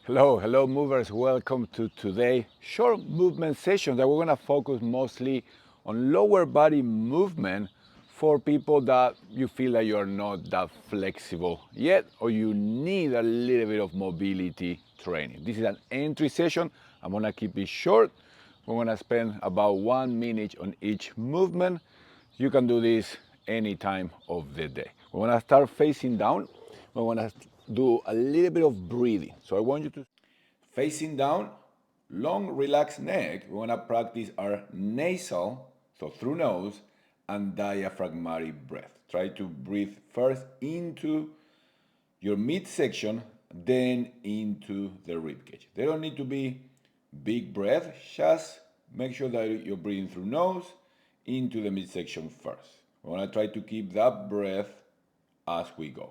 Hello movers, welcome to today's short movement session that we're gonna focus mostly on lower body movement for people that you feel that you're not that flexible yet or you need a little bit of mobility training. This is an entry session. I'm gonna keep it short. We're gonna spend about 1 minute on each movement. You can do this any time of the day. We're gonna start facing down. We're gonna do a little bit of breathing. So I want you to facing down, long relaxed neck. We're gonna practice our nasal, so through nose, and diaphragmatic breath. Try to breathe first into your midsection, then into the rib cage. They don't need to be big breath, just make sure that you're breathing through nose into the midsection first. We're gonna try to keep that breath as we go.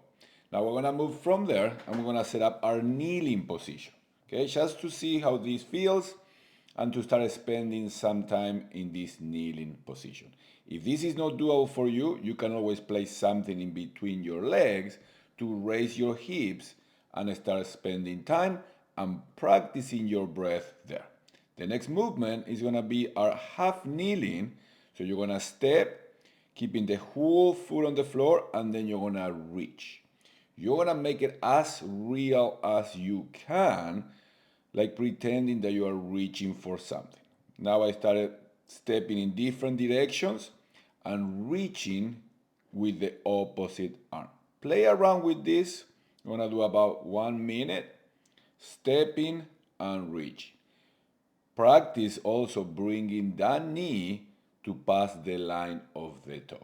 Now we're gonna move from there and we're gonna set up our kneeling position. Okay, just to see how this feels and to start spending some time in this kneeling position. If this is not doable for you, you can always place something in between your legs to raise your hips and start spending time and practicing your breath there. The next movement is gonna be our half kneeling. So you're gonna step, keeping the whole foot on the floor, and then you're gonna reach. You're gonna make it as real as you can, like pretending that you are reaching for something. Now I started stepping in different directions and reaching with the opposite arm. Play around with this. I'm gonna do about 1 minute, stepping and reaching. Practice also bringing that knee to pass the line of the toes.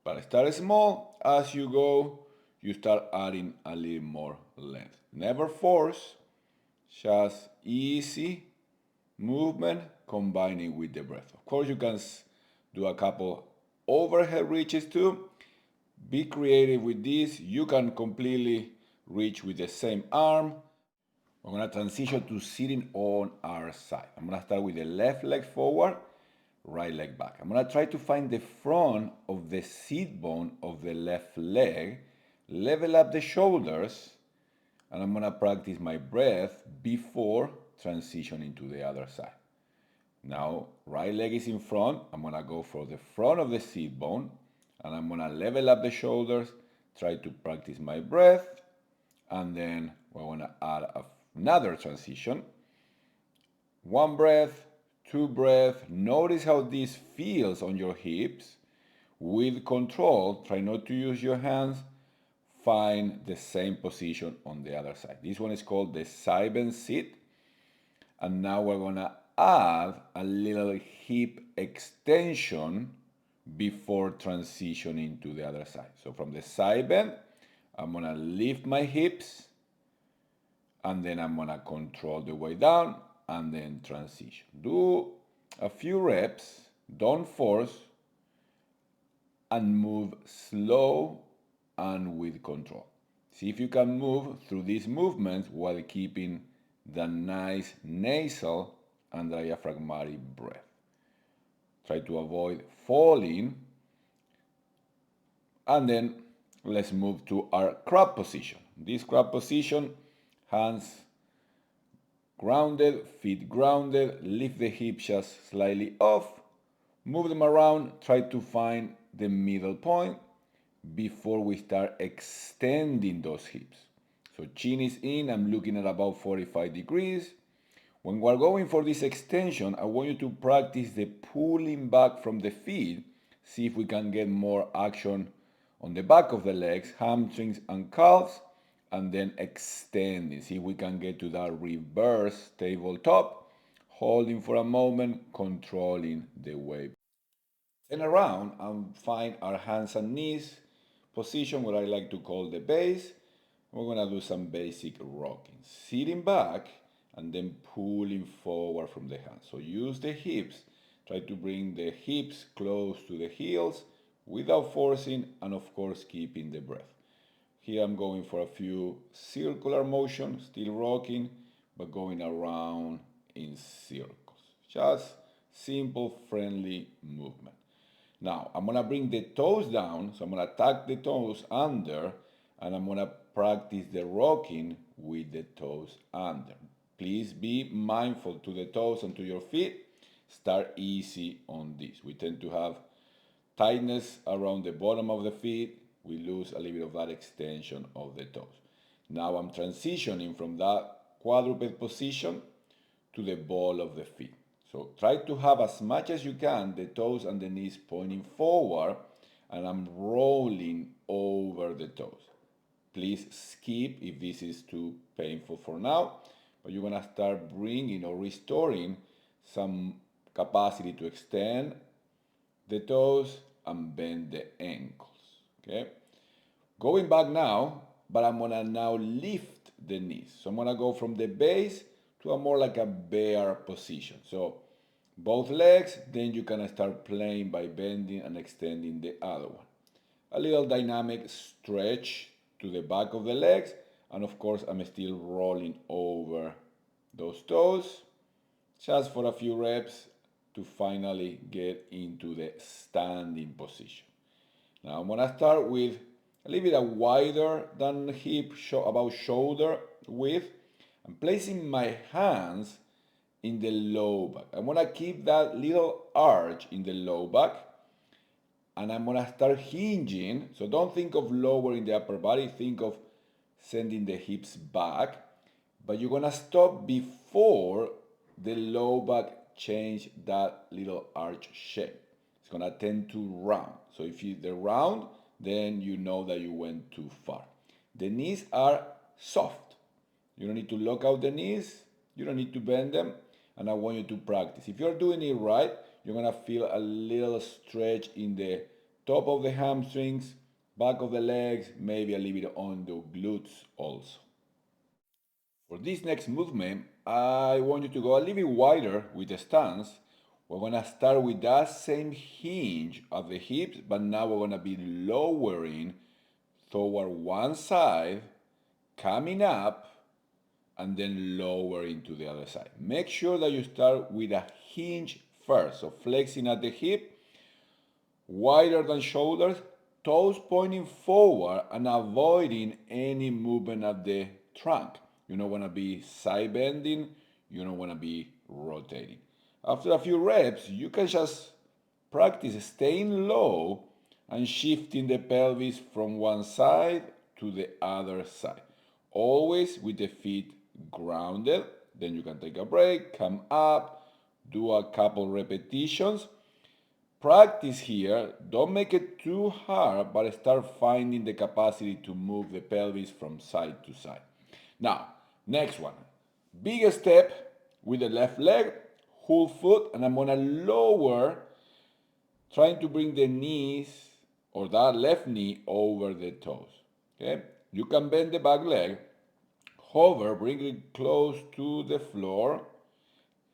But start small. As you go, you start adding a little more length. Never force, just easy movement combining with the breath. Of course, you can do a couple overhead reaches too. Be creative with this. You can completely reach with the same arm. We're gonna transition to sitting on our side. I'm gonna start with the left leg forward, right leg back. I'm gonna try to find the front of the seat bone of the left leg, level up the shoulders, and I'm gonna practice my breath before transitioning to the other side. Now, right leg is in front. I'm gonna go for the front of the seat bone, and I'm gonna level up the shoulders, try to practice my breath, and then we're gonna add another transition. One breath, two breaths. Notice how this feels on your hips. With control, try not to use your hands. Find the same position on the other side. This one is called the side bend sit. And now we're gonna add a little hip extension before transitioning to the other side. So from the side bend, I'm gonna lift my hips, and then I'm gonna control the way down and then transition. Do a few reps, don't force, and move slow and with control. See if you can move through these movements while keeping the nice nasal and diaphragmatic breath. Try to avoid falling. And then let's move to our crab position. This crab position, hands grounded, feet grounded, lift the hips just slightly off, move them around, try to find the middle point before we start extending those hips. So chin is in, I'm looking at about 45 degrees. When we're going for this extension, I want you to practice the pulling back from the feet. See if we can get more action on the back of the legs, hamstrings and calves, and then extending. See if we can get to that reverse tabletop, holding for a moment, controlling the weight. Turn around and find our hands and knees position, what I like to call the base. We're gonna do some basic rocking. Sitting back and then pulling forward from the hands. So use the hips. Try to bring the hips close to the heels without forcing, and of course keeping the breath. Here I'm going for a few circular motions, still rocking, but going around in circles. Just simple, friendly movement. Now I'm gonna bring the toes down, so I'm gonna tuck the toes under, and I'm gonna practice the rocking with the toes under. Please be mindful to the toes and to your feet. Start easy on this. We tend to have tightness around the bottom of the feet. We lose a little bit of that extension of the toes. Now I'm transitioning from that quadruped position to the ball of the feet. So try to have as much as you can the toes and the knees pointing forward, and I'm rolling over the toes. Please skip if this is too painful for now, but you're gonna start bringing or restoring some capacity to extend the toes and bend the ankles, okay? Going back now, but I'm gonna now lift the knees. So I'm gonna go from the base to a more like a bear position. So both legs, then you can start playing by bending and extending the other one. A little dynamic stretch to the back of the legs, and of course I'm still rolling over those toes just for a few reps to finally get into the standing position. Now I'm gonna start with a little bit wider than hip, about shoulder width. I'm placing my hands in the low back. I'm gonna keep that little arch in the low back, and I'm gonna start hinging. So don't think of lowering the upper body, think of sending the hips back, but you're gonna stop before the low back change that little arch shape. It's gonna tend to round. So if they're round, then you know that you went too far. The knees are soft. You don't need to lock out the knees. You don't need to bend them. And I want you to practice. If you're doing it right, you're gonna feel a little stretch in the top of the hamstrings, back of the legs, maybe a little bit on the glutes also. For this next movement, I want you to go a little bit wider with the stance. We're gonna start with that same hinge of the hips, but now we're gonna be lowering toward one side, coming up, and then lowering to the other side. Make sure that you start with a hinge first. So flexing at the hip, wider than shoulders, toes pointing forward and avoiding any movement at the trunk. You don't want to be side bending, you don't want to be rotating. After a few reps, you can just practice staying low and shifting the pelvis from one side to the other side. Always with the feet grounded. Then you can take a break, come up, do a couple repetitions. Practice here, don't make it too hard, but start finding the capacity to move the pelvis from side to side. Now, next one. Big step with the left leg, whole foot, and I'm gonna lower, trying to bring the knees or that left knee over the toes. Okay? You can bend the back leg, hover, bring it close to the floor,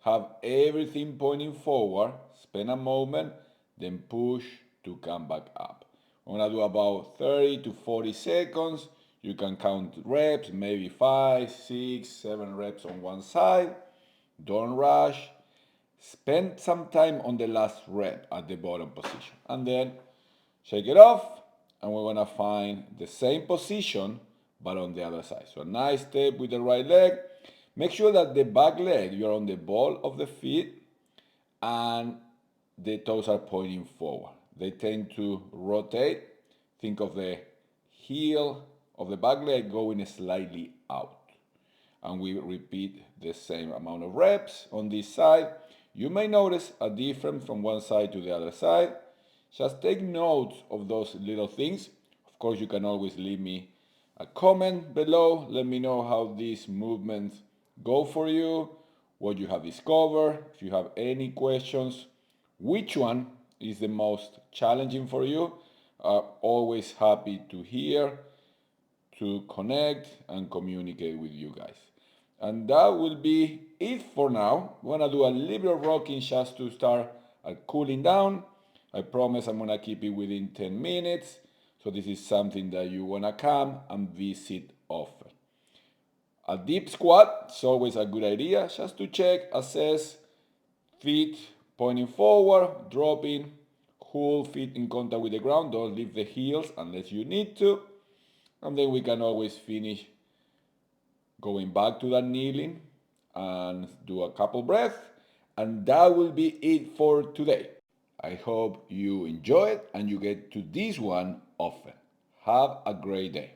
have everything pointing forward, spend a moment, then push to come back up. I'm gonna do about 30 to 40 seconds. You can count reps, maybe 5, 6, 7 reps on one side. Don't rush. Spend some time on the last rep at the bottom position. And then shake it off, and we're gonna find the same position, but on the other side. So a nice step with the right leg. Make sure that the back leg, you're on the ball of the feet, and the toes are pointing forward. They tend to rotate. Think of the heel of the back leg going slightly out. And we repeat the same amount of reps on this side. You may notice a difference from one side to the other side. Just take notes of those little things. Of course, you can always leave me a comment below. Let me know how these movements go for you, what you have discovered. If you have any questions, which one is the most challenging for you? Always happy to hear, to connect and communicate with you guys. And that will be it for now. I'm gonna do a little bit of rocking just to start cooling down. I promise I'm gonna keep it within 10 minutes. So this is something that you wanna come and visit often. A deep squat is always a good idea, just to check, assess, feet pointing forward, dropping, whole feet in contact with the ground. Don't leave the heels unless you need to. And then we can always finish going back to that kneeling and do a couple breaths. And that will be it for today. I hope you enjoy it and you get to this one often. Have a great day.